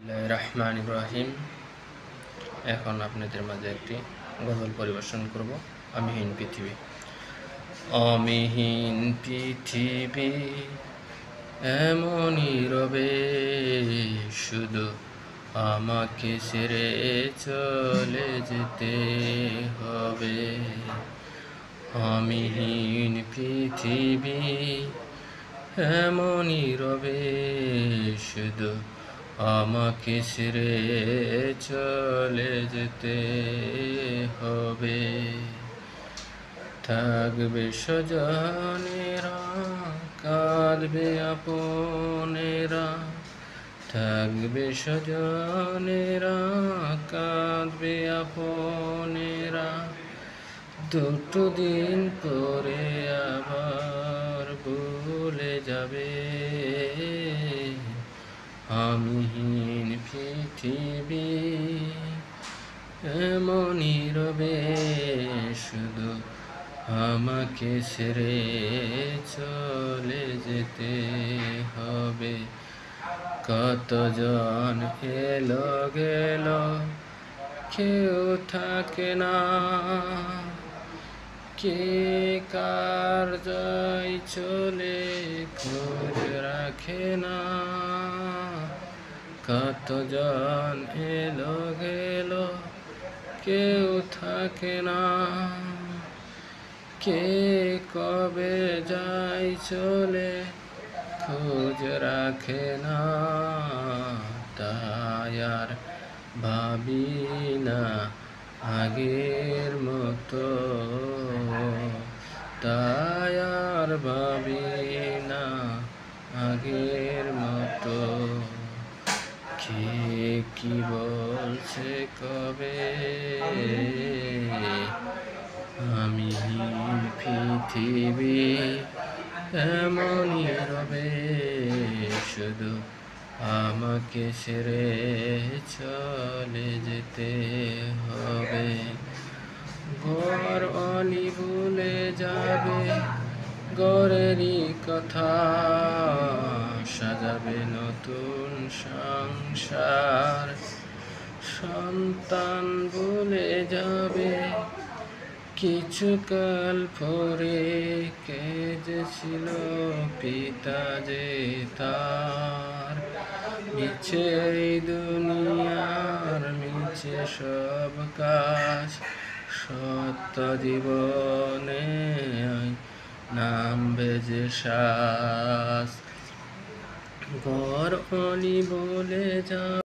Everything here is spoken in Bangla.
রহমান ইব্রাহিম। এখন আপনাদের মাঝে একটি গজল পরিবেশন করব, আমিহীন পৃথিবী। অমিহীন পৃথিবী এমনই রবে, শুধু আমাকে ছেড়ে চলে যেতে হবে। অমিহীন পৃথিবী এমনই রবে, শুধু আমাকে ছেড়ে চলে যেতে হবে। থাকবে স্বজনেরা, কাঁদবে আপনেরা। থাকবে স্বজনেরা, কাঁদবে আপনেরা। দুটো দিন পরে আবার ভুলে যাবে। আমিহীন পৃথিবী এমনই রবে, শুধু আমাকে ছেড়ে চলে যেতে হবে। কতজন এলো গেল, কেউ থাকে না। কে কার যায় চলে খোঁজ রাখে না। কতজন এলো গেল, কেউ থাকে না। কে কবে যায় চলে খোঁজ রাখে না। তাই আর ভাবি না আগের মতো, তাই আর ভাবি না আগের মতো। কে কি বলছে কবে, আমিহীন পৃথিবী এমনই রবে, শুধু আমাকে ছেড়ে চলে যেতে হবে। ঘর অলি ভুলে যাবে, ঘরেরই কথা সাজাবে নতুন সংসার। সন্তান ভুলে যাবে কিছুকাল পরে, কে যে ছিল পিতা যে তার। মিছে এই দুনিয়ার মিছে সব কাজ, সত্য জীবনে নামবে যে শ্বাস। ঘর অলি বলে যা